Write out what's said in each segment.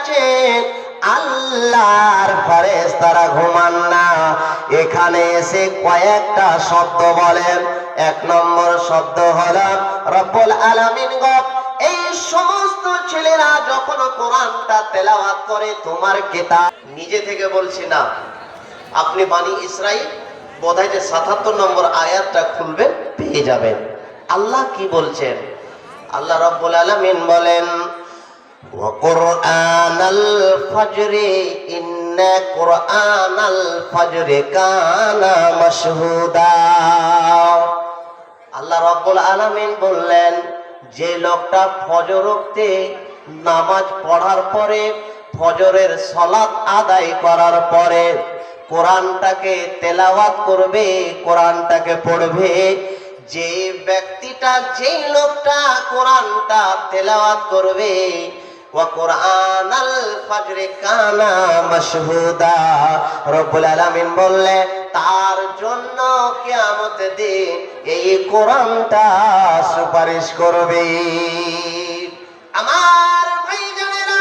আছেন আল্লাহর ফেরেশতারা ঘুমান না। এখানে এসে কয়েকটা শব্দ বলেন। এক নম্বর শব্দ হলো রব্বুল আলামিন গো, এই সমস্ত ছেলেরা যখন কোরআনটা তেলাওয়াত করে তোমার কিতাব, নিজে থেকে বলছি না, আপনি বানি ইসরাইল বোধহয় যে ৭৭ নম্বর আয়াতটা খুলবেন পেয়ে যাবেন। আল্লাহ কি বলছেন? আল্লাহ রাব্বুল আলামিন বলেন ওয়া কুরআনাল ফাজরি ইন্না কুরআনাল ফাজরি কানা মাশহুদা। আল্লাহ রাব্বুল আলামিন বললেন, যে লোকটা ফজর ওয়াক্তে নামাজ পড়ার পরে, ফজরের সালাত আদায় করার পরে কোরআনটাকে তেলাওয়াত করবে, কোরআনটাকে পড়বে, যে ব্যক্তিটা, যেই লোকটা কোরআনটা তেলাওয়াত করবে, ওয়া কুরআনাল ফাজরি কানা মাশহুদা, রব্বুল আলামিন বললেন তার জন্য কিয়ামতের দিন এই কোরআনটা সুপারিশ করবে। আমার ভাইজানেরা,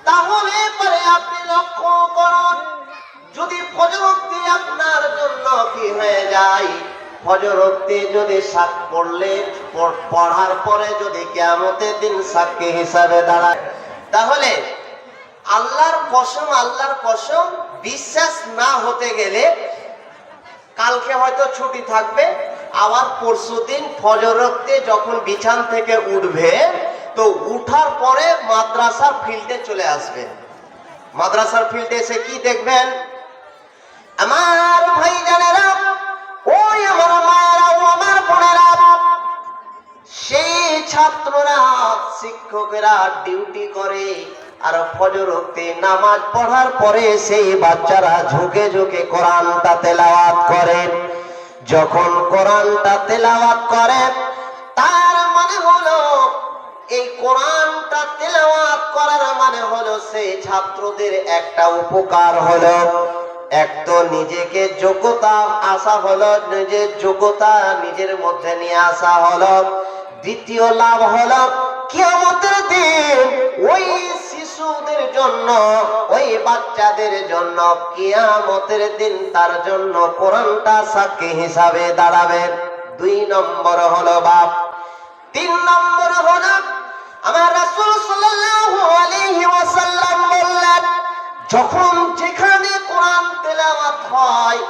তাহলে পরে আপনি লক্ষ্য করুন, যদি ফজর ওয়াক্তে আপনার জন্য কি হয়ে যায়, ফজর ওয়াক্তে যদি সাত পড়লে, পড়ার পরে যদি কিয়ামতের দিন সাক্ষী হিসাবে দাঁড়ায়, তাহলে আল্লাহর কসম বিশ্বাস না হতে গেলে কালকে হয়তো ছুটি থাকবে, আবার পরশুদিন ফজর ওয়াক্তে যখন বিছান থেকে উঠবে, তো উঠার পরে মাদ্রাসার ফিল্ডে চলে আসবে। মাদ্রাসার ফিল্ডে এসে কি দেখবেন? আমার ভাইজানেরা, ওই আমার মায়েরা, ও আমার বোনেরা, সেই ছাত্ররা, শিক্ষকেরা ডিউটি করে, আর ফজর ওয়াক্তে নামাজ পড়ার পরে সেই বাচ্চারা ঝুঁকে ঝুঁকে কোরআনটা তেলাওয়াত করে। যখন কোরআনটা তেলাওয়াত করে, তার মানে হলো, এই কোরআনটা তেলাওয়াত করার মানে হলো সেই ছাত্রদের একটা উপকার হলো। এক তো নিজেকে যোগ্যতা আসা হলো, নিজের যোগ্যতা নিজের মধ্যে নিয়ে আসা হলো। দ্বিতীয় লাভ হলো কিয়ামতের দিন ওই শিশুদের জন্য, ওই বাচ্চাদের জন্য কিয়ামতের দিন তার জন্য কোরআনটা সাক্ষী হিসাবে দাঁড়াবে। ২ নম্বর হলো বাপ। ৩ নম্বর হলো আমার রাসূল সাল্লাল্লাহু আলাইহি ওয়াসাল্লাম বললেন, যখন যেখানে কোরআন তেলাওয়াত হয়,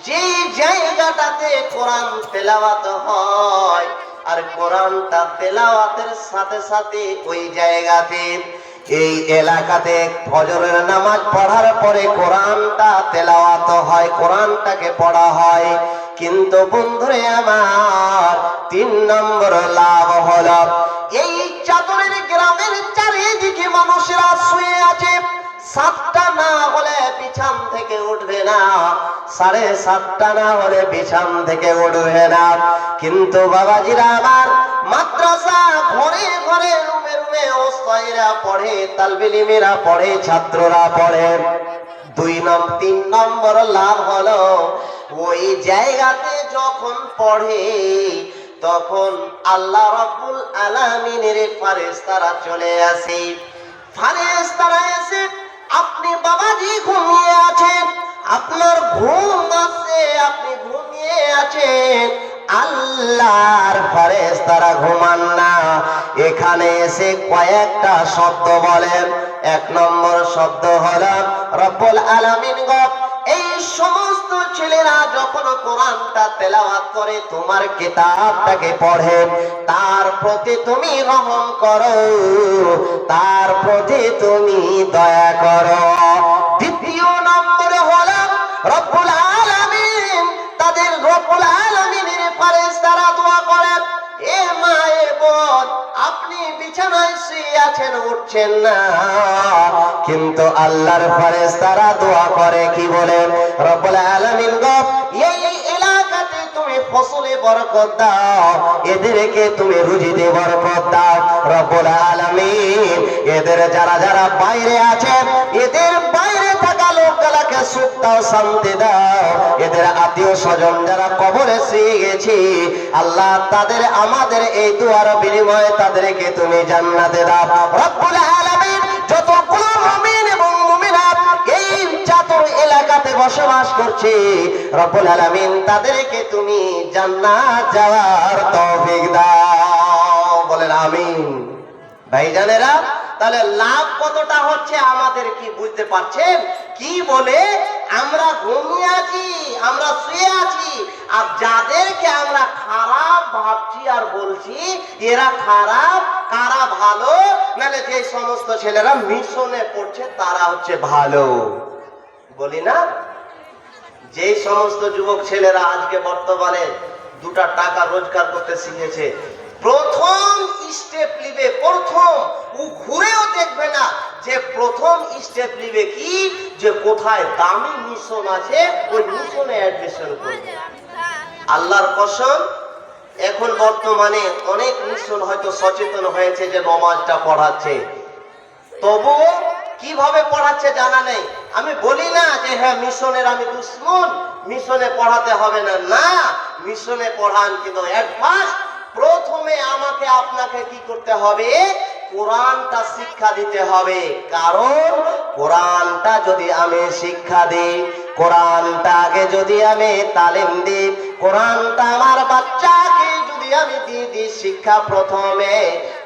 যে জায়গাটাতে কোরআন তেলাওয়াত হয়, আর কোরআনটা তেলাওয়াতের সাথে সাথে ওই জায়গাতে, এই এলাকাতে ফজরের নামাজ পড়ার পরে কোরআনটা তেলাওয়াত হয়, কোরআনটাকে পড়া হয়। কিন্তু বন্ধুরে আমার, ৩ নম্বর লাভ হলো, এই চাদরের গ্রামের চারিদিকে মানুষরা শুয়ে আছে, ৭টা না হলে বিছান থেকে উঠবে না, ৭:৩০ না হলে বিছান থেকে উঠবে না। কিন্তু বাবাজিরা আমার, মাদ্রাসা ঘরে ঘরে, রুমে রুমে ওস্তাদরা পড়ে, তালবিলিমেরা পড়ে, ছাত্ররা পড়ে। ৩ নম্বর লাভ হলো, ওই জায়গাতে যখন পড়ে, তখন আল্লাহ রাব্বুল আলামিনের ফেরেশতারা চলে আসে। ফেরেশতারা এসে, আপনি বাবাজি ঘুমিয়ে আছেন, আপনার ঘুম আসছে, আপনি ঘুমিয়ে আছেন, আল্লাহর ফেরেশতারা ঘুমান না। এখানে এসে কয়েকটা শব্দ বলেন। এক নম্বর শব্দ হলো রব্বুল আলামিন গো, এই সমস্ত ছেলেরা যখন কোরআনটা তেলাওয়াত করে, তোমার কিতাবটাকে পড়ে, তার প্রতি তুমি রহম করো, তার প্রতি তুমি দয়া করো। দ্বিতীয় নম্বরে হলো রব্বুল আলামিন, তাদের রব্বুল আলামিনের ফেরেশতারা দোয়া করে, এ মা, এ বোন, আপনি বিছানায় শুয়ে আছেন, উঠছেন না, কিন্তু আল্লাহর ফেরেশতারা দোয়া করে, কি বলেন? রব্বুল আলামিন গো, এই এলাকাতে তুমি ফসলে বরকত দাও, এদেরকে তুমি রুজিতে বরকত দাও। রব্বুল আলামিন এদের যারা যারা বাইরে আছে, এদের বাইরে থাকা লোকগুলোকে সুখ দাও, শান্তি দাও। এদের আত্মীয় স্বজন যারা কবরে শুয়ে গেছে, আল্লাহ তাদের, আমাদের এই দুয়ার বিনিময়ে তাদেরকে তুমি জান্নাতে দাও। রব্বুল আলামিন যত জান্নাতে বসবাস করছে, রব্বুল আলামিন তাদেরকে তুমি জান্নাত যাওয়ার তৌফিক দাও, বলেন আমিন। ভাইজানেরা, তাহলে লাভ কতটা হচ্ছে আমাদের কি বুঝতে পারছেন? কি বলে আমরা ঘুমিয়ে আছি, আমরা শুয়ে আছি, আর যাদেরকে আমরা খারাপ ভাবছি আর বলছি এরা খারাপ, কারা ভালো? নালে যে সমস্ত ছেলেরা মিশনে পড়ছে তারা হচ্ছে ভালো, বলি না? যে সমস্ত যুবক ছেলেরা আজকে বর্তমানে দুটা টাকা রোজগার করতে শিখেছে, প্রথম স্টেপ নিবে, প্রথম ও ঘুরেও দেখবে না যে প্রথম স্টেপ নিবে কি, যে কোথায় দামি মিশন আছে ওই মিশনে অ্যাডমিশন করবে। আল্লাহর কসম, এখন বর্তমানে অনেক মিশন হয়তো সচেতন হয়েছে যে নমাজটা পড়াচ্ছে, তবুও কিভাবে পড়াচ্ছে জানা নেই। আমি বলি না যে হ্যাঁ মিশনের আমি দুশ্মন, মিশনে পড়াতে হবে না, না, মিশনে পড়ান, কিন্তু অ্যাডভান্স প্রথমে আমাকে আপনাকে কি করতে হবে? কোরআনটা শিক্ষা দিতে হবে। কারণ কোরআনটা যদি আমি শিক্ষা দিই, কোরআনটা আগে যদি আমি তালিম দিই, কোরআনটা আমার বাচ্চাকে যদি আমি দিয়ে দিই শিক্ষা প্রথমে,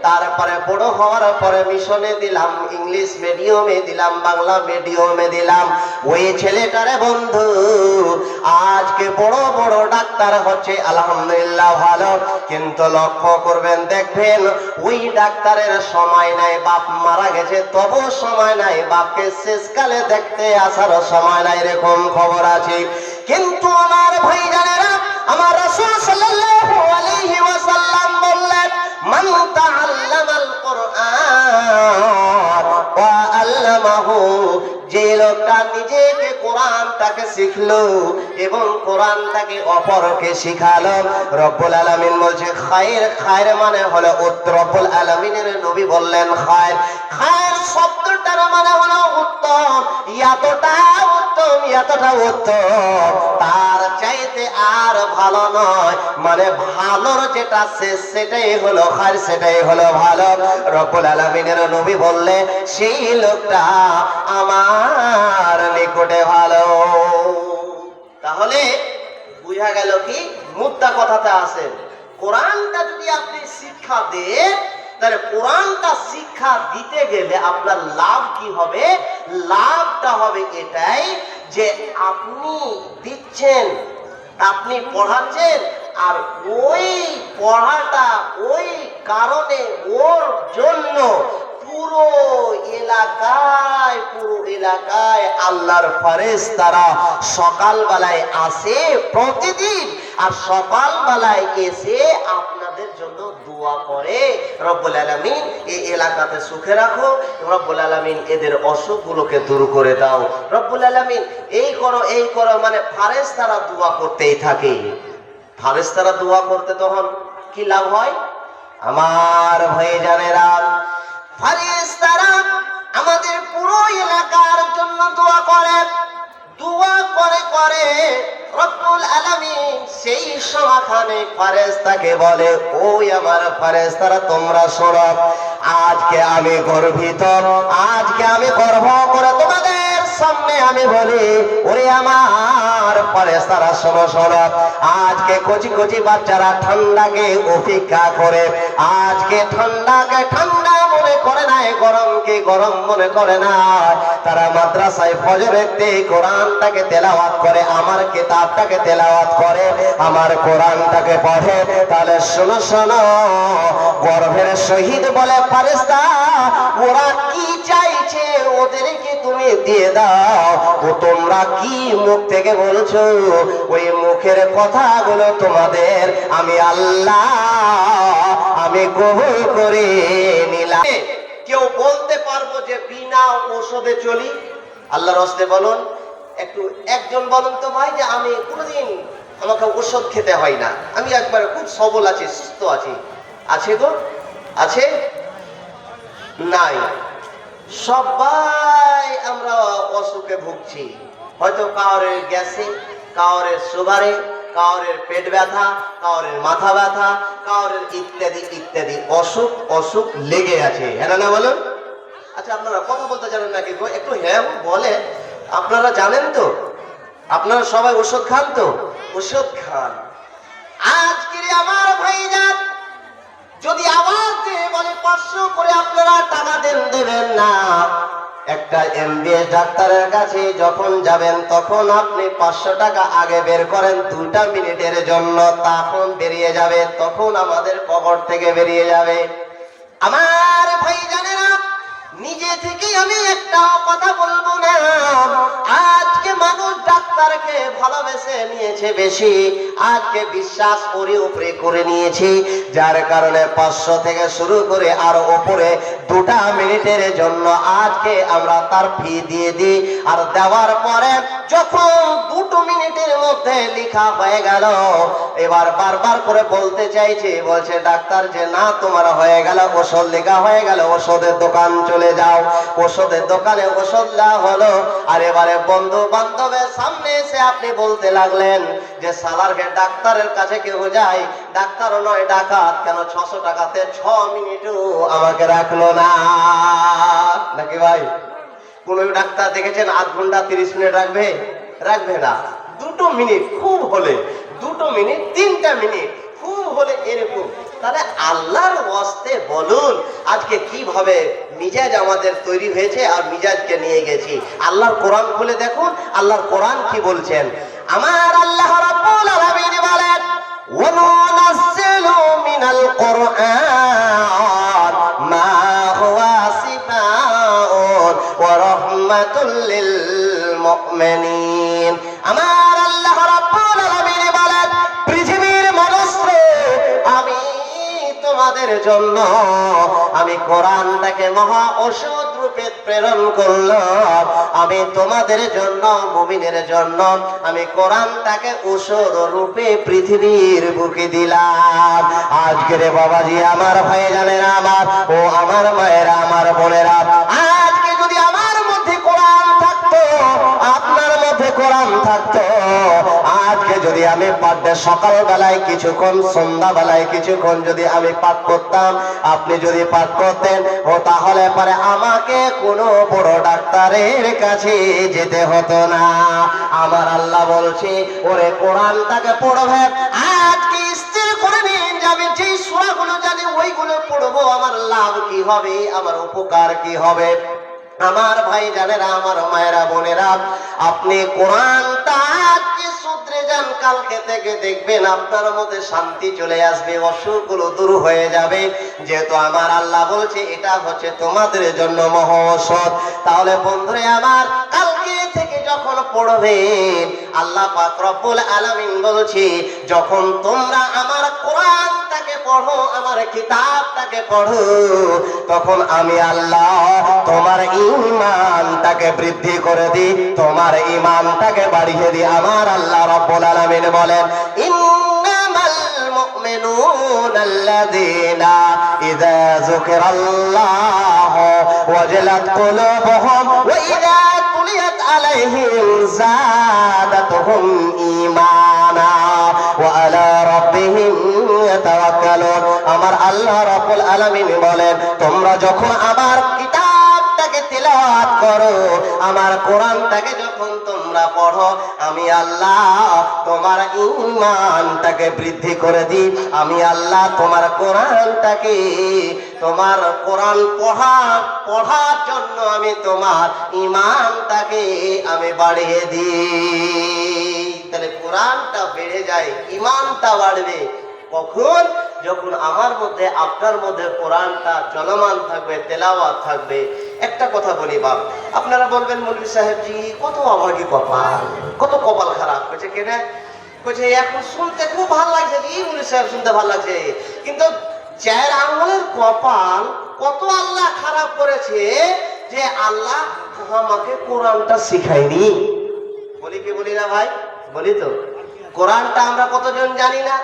তারপরে বড় হওয়ার পরে মিশনে দিলাম, ইংলিশ মিডিয়ামে দিলাম, বাংলা মিডিয়ামে দিলাম, ওই ছেলেটারে বন্ধু আজকে বড় বড় ডাক্তার হচ্ছে, আলহামদুলিল্লাহ ভালো, কিন্তু লক্ষ্য করবেন দেখবেন ওই ডাক্তারের সময় নাই, বাপ মারা গেছে তবু সময় নাই, বাপকে শেষকালে দেখতে আসার সময় নাই, এরকম খবর আছে। কিন্তু আমার ভাইজানেরা, আমার রাসূল সাল্লাল্লাহু আলাইহি ওয়াসাল্লাম বললেন, মান তাআল্লামাল কুরআন ওয়া আল্লামাহু, যে লোকটা নিজেকে কোরআনটাকে শিখলো এবং কোরআনটাকে অপরকে শিখালো, রব্বুল আলামিন বলছে খায়ের, খায়ের মানে হলো উত্তম। রব্বুল আলামিনের নবী বললেন খায়ের, খায়ের শব্দটার মানে হলো উত্তম, এতটা উত্তম, এতটা উত্তম, তার চাইতে আর ভালো নয়, মানে ভালোর যেটা শেষ সেটাই হলো খায়ের, সেটাই হলো ভালো। রব্বুল আলামিনের নবী বললে সেই লোকটা আমার নিকটে ভালো। তাহলে বুঝা গেল কি মুদ্রা কথাতে আসেন, কোরআনটা যদি আপনি শিক্ষা দেন, তাহলে কোরআনটা শিক্ষা দিতে গেলে আপনার লাভ কি হবে? লাভটা হবে এটাই যে আপনি দিচ্ছেন, আপনি পড়াচ্ছেন, আর ওই পড়াটা ওই কারণে ওর জন্য পুরো এলাকায় আল্লাহর ফেরেশতারা সকালবেলায় আসে প্রতিদিন, আর সকালবেলায় এসে আপনাদের জন্য দোয়া করে, রব্বুল আলামিন এই এলাকাতে সুখে রাখো, রব্বুল আলামিন এদের অসুখগুলোকে দূর করে দাও, রব্বুল আলামিন এই করো, এই করো, মানে ফেরেশতারা দোয়া করতেই থাকে। ফেরেশতারা দোয়া করতে তখন কি লাভ হয়? আমার ভাইজানেরা, ফেরেশতারা আমাদের পুরো এলাকার জন্য দোয়া করে, দোয়া করে করে রব্বুল আলামিন সেই সময়খানে ফেরেশতাকে বলে, ওই আমার ফেরেশতারা তোমরা শোনো, আজকে আমি গর্বিত, আজকে আমি গর্ব করে তোমাদের সামনে আমি বলি, ওরে আমার ফেরেশতারা শোনো শোনো, আজকে কচি কচি বাচ্চারা ঠান্ডাকে উপেক্ষা করে, আজকে ঠান্ডাকে ঠান্ডা মনে করে নাই, গরমকে গরম মনে করে না, তারা মাদ্রাসায় ফজরেতে কোরআনটাকে তেলাওয়াত করে, আমার কিতাবটাকে তেলাওয়াত করে, আমার কোরআনটাকে পড়ে। তাহলে শোনো শোনো, গর্ভের শহীদ বলে ফেরেশতা, ওরা কি চাইছে ওদেরকে তুমি দিয়ে দাও, ও তোমরা কি মুখ থেকে বলছো, ওই মুখের কথাগুলো তোমাদের আমি আল্লাহ আমি কবুল করে নিলাম। কেউ বলতে পারবো যে বিনা ঔষধে চলি? আল্লাহর রাস্তে বলুন, একটু একজন বলুন তো ভাই যে আমি কোনোদিন আমাকে ওষুধ খেতে হয় না, আমি একবারে খুব সবল আছি, সুস্থ আছি, আছে গো? আছে? নাই। সবাই আমরা অসুখে ভুগছি, হয়তো কাউরের গ্যাসে, কাউরের সুগারে, কাউরের পেট ব্যথা, কাউরের মাথা ব্যথা, কাউরের ইত্যাদি ইত্যাদি অসুখ অসুখ লেগে আছে, হ্যাঁ না বলুন? আচ্ছা আপনারা কথা বলতে জানেন নাকি? একটু হ্যাঁ বলে, আপনারা জানেন তো? আপনারা সবাই ওষুধ খান তো? ওষুধ খান। আজকে আমার ভাইজান যদি আওয়াজ দিয়ে বলে 500 করে আপনারা টাকা দেবেন না, একটা এমবিএস ডাক্তারের কাছে যখন যাবেন তখন আপনি 500 টাকা আগে বের করেন 2টা মিনিটের জন্য, তখন বেরিয়ে যাবে, তখন আমাদের কবর থেকে বেরিয়ে যাবে। আমার ভাইজানেরা, নিজে থেকে আমি একটা কথা বলবো না। আজকে মানুষ ডাক্তারকে ভালোবেসে নিয়েছে বেশি, আজকে বিশ্বাস উপরে করে নিয়েছি, যার কারণে 500 থেকে শুরু করে আরো উপরে 2টা মিনিটের জন্য আজকে আমরা তার ফি দিয়ে দিই। আর দেওয়ার পরে যখন 2 মিনিটের মধ্যে লেখা হয়ে গেল, এবার বারবার করে বলতে চাইছে, বলছে ডাক্তার যে না তোমার হয়ে গেল, ওষুধ লেখা হয়ে গেল, ওষুধের দোকান চলে যাও। ওষুধের দোকানে ওষুধ দেওয়া হলো, আর এবারে বন্ধু বান্ধবের সামনে এসে আপনি বলতে লাগলেন যে সালারকে ডাক্তারের কাছে কেউ যায়, ডাক্তারও নয় ডাকাত, কেন 600 টাকাতে 6 মিনিটও আমাকে রাখলো না। নাকি ভাই? কোন ডাক্তার দেখেছেন আধ ঘন্টা 30 মিনিট রাখবে? রাখবে না। 2 মিনিট খুব হলে, 2 মিনিট, 3টা মিনিট খুব হলে এরকম। তাহলে আল্লাহর ওয়াস্তে বলুন আজকে কিভাবে মিজাজ আমাদের তৈরি হয়েছে আর মিজাজকে নিয়ে গেছি। আল্লাহর কোরআন খুলে দেখুন, আল্লাহর কোরআন কি বলছেন। আমার আল্লাহ রাব্বুল আলামিন বলেন, ওয়া নুনাজ্জিলু মিনাল কুরআন মা হুয়া শিফাউন ওয়া রাহমাতুল লিল মুমিনিন। আমার আল্লাহ রাব্বুল আলামিন বলেন, পৃথিবীর মানুষরে আমি তোমাদের জন্য আমি কোরআনটাকে মহা ঔষধ রূপে প্রেরণ করলাম। আমি তোমাদের জন্য, মুমিনের জন্য আমি কোরআনটাকে ঔষধ রূপে পৃথিবীর বুকে দিলাম। আজকের বাবাজি, আমার ভাইজানেরা, আমার ও আমার মায়েরা, আমার বোনেরা, আজকে যদি আমার মধ্যে কোরআন থাকতো, আপনার মধ্যে কোরআন থাকতো, আজকে যদি আমি পাঠে সকাল বেলায় কিছুক্ষণ, সন্ধ্যা বেলায় কিছুক্ষণ যদি আমি পাঠ করতাম, আপনি যদি পাঠ করতেন, ও তাহলে পরে আমাকে কোনো বড় ডাক্তারের কাছে যেতে হতো না। আমার আল্লাহ বলছে, ওরে কোরআনটাকে পড়বে, আজকে স্থির করে নিন যাবে, যেই সূরাগুলো জানি ওইগুলো পড়বো, আমার লাভ কি হবে, আমার উপকার কি হবে। আমার ভাই জানেরা, আমার মায়েরা, বোনেরা, আপনি কোরআনটা আজকে শুধরে যান, কালকে থেকে দেখবেন আপনার মধ্যে শান্তি চলে আসবে, অসুখগুলো দূর হয়ে যাবে। যেহেতু আমার আল্লাহ বলছে এটা হচ্ছে তোমাদের জন্য মহা ঔষধ, তাহলে বন্ধুরে আমার, কালকে থেকে যখন পড়বেন, আল্লাহ পাক রব্বুল আলামিন বলছে, যখন তোমরা আমার কোরআনটাকে পড়ো, আমার কিতাবটাকে পড়ো, তখন আমি আল্লাহ তোমার ঈমানটাকে বৃদ্ধি করে দিই, তোমার ঈমানটাকে বাড়িয়ে দিই। আমার আল্লাহ রাব্বুল আলামিন বলেন, ইন্নামাল মুমিনুনা আল্লাযীনা ইযা যুকিরাল্লাহু ওয়াজিলাত কুলুবুহুম ওয়া ইযা তুলিয়াত আলাইহিম যাদাতুহুম ঈমানা ওয়া আলা রাব্বিহিম ইয়াতাওয়াক্কালুন। আমার আল্লাহ রাব্বুল আলামিন বলেন, তোমরা যখন আমার কিতাবটাকে তিলাওয়াত করো, আমার কোরআনটাকে যখন তোমরা পড়ো, আমি আল্লাহ তোমার ঈমানটাকে বৃদ্ধি করে দিই। আমি আল্লাহ তোমার কোরআনটাকে, তোমার কোরআন পড়ার জন্য আমি তোমার ঈমানটাকে আমি বাড়িয়ে দিই। তাহলে কোরআনটা বেড়ে যায়, ঈমানটা বাড়বে কখন? যখন আমার মধ্যে, আপনার মধ্যে কোরআনটা চলমান থাকবে, তেলাওয়াত থাকবে। একটা কথা বলি বাপ, আপনারা বলবেন মৌলভী সাহেব জি কত অভাগী কপাল, কত কপাল খারাপ। কইছে কেন? কইছে এখন শুনতে খুব ভালো লাগছে, জি মৌলভী সাহেব শুনতে ভালো লাগছে, কিন্তু 4 আঙ্গুলের কপাল কত আল্লাহ খারাপ করেছে যে আল্লাহ আমাকে কোরআনটা শিখায়নি। বলি কি বলি না ভাই? বলি তো। কোরআনটা আমরা কতজন জানি না?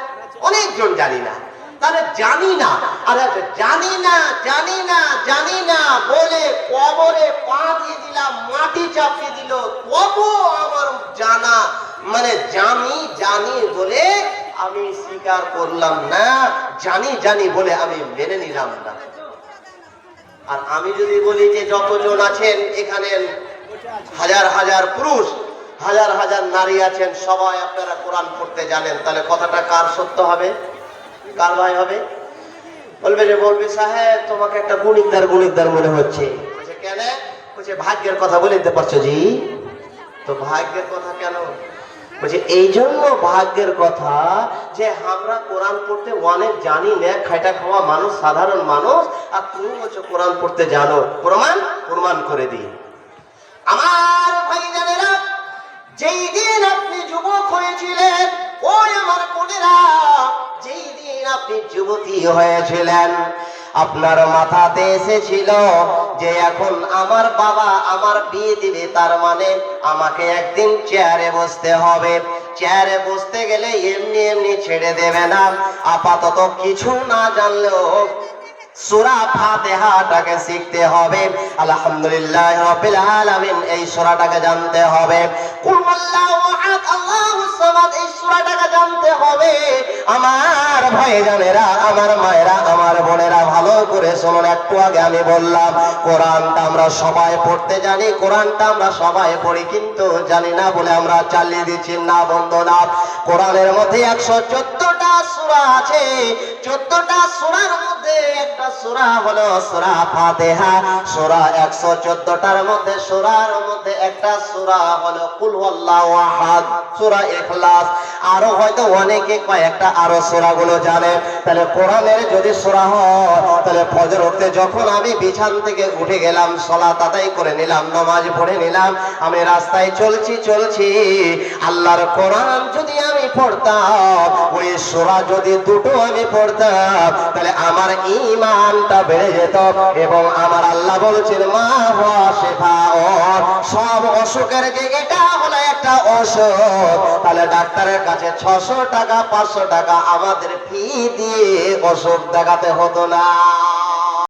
অনেকজন জানি না। তাহলে জানি না, আরে জানি না জানি না জানি না বলে কবরে পা দিয়ে দিলাম, মাটি চাপিয়ে দিল, তবু আমার জানা মানে জানি জানি বলে আমি স্বীকার করলাম না, জানি জানি বলে আমি মেনে নিলাম না। আর আমি যদি বলি যে যতজন আছেন এখানে, হাজার হাজার পুরুষ, হাজার হাজার নারী আছেন, সবাই আপনারা কোরআন পড়তে জানেন, তাহলে কথাটা কার সত্য হবে, কার ভাই হবে? বলবে যে বলবি সাহেব তোমাকে একটা গুণিকদার মনে হচ্ছে। বলছে কেন? বলছে ভাগ্যের কথা বলে দিতে পারছো জি। তো ভাগ্যের কথা কেন? বলছে এই জন্য ভাগ্যের কথা যে আমরা কোরআন পড়তে অনেক জানি না, খাইটা খাওয়া মানুষ, সাধারণ মানুষ, আর তুমি বলছো কোরআন পড়তে জানো। প্রমাণ করে দিই। আমার ভাইজানেরা, যেই দিন আপনি যুবক হয়েছিলেন, ওই আমার বোনেরা, যেই দিন আপনি যুবতী হয়েছিলেন, আপনার মাথাতে এসেছিল যে এখন আমার বাবা আমার বিয়ে দিবে, তার মানে আমাকে একদিন চেয়ারে বসতে হবে। চেয়ারে বসতে গেলে এমনি এমনি ছেড়ে দেবে না, আপাতত কিছু না জানলেও সূরা ফাতিহাটাকে শিখতে হবে। আলহামদুলিল্লাহ রাব্বিল আলামিন এই সূরাটাকে জানতে হবে। কুল আল্লাহু আহাদ আল্লাহুস সামাদ এই সূরাটাকে জানতে হবে। আমার ভাইজানেরা, আমার মায়েরা, আমার বোনেরা, ভালো করে শুনুন। একটু আগে আমি বললাম কোরআনটা আমরা সবাই পড়তে জানি, কোরআনটা আমরা সবাই পড়ি, কিন্তু জানি না বলে আমরা চালিয়ে দিচ্ছি। না বন্ধুরা, কোরআনের মধ্যে 114টা সূরা আছে। 14টা সূরার মধ্যে একটা সূরা হলো সূরা ফাতিহা। সূরা 114টার মধ্যে সূরার মধ্যে একটা সূরা হলো কুল হুয়াল্লাহু আহাদ, সূরা ইখলাস। আরো হয়তো অনেকে কয়েকটা আরো সূরাগুলো জানে। তাহলে কোরআনের যদি সূরা হয়, তাহলে ফজর উঠতে যখন আমি বিছান থেকে উঠে গেলাম, সালাত আদায় করে নিলাম, নামাজ পড়ে নিলাম, আমি রাস্তায় চলছি, আল্লাহর কোরআন যদি আমি পড়তাম, ওই সূরা যদি দুটো আমি পড়তাম, তাহলে আমার ঈমানটা বেড়ে যেত। এবং আমার আল্লাহ বলেছেন মা হুয়া শিফাউন, সব অসুখের যে এটা হলো একটা ওষুধ। তাহলে ডাক্তারের কাছে 600 টাকা 500 টাকা আমাদের ফি দিয়ে ওষুধ দেখাতে হতো না।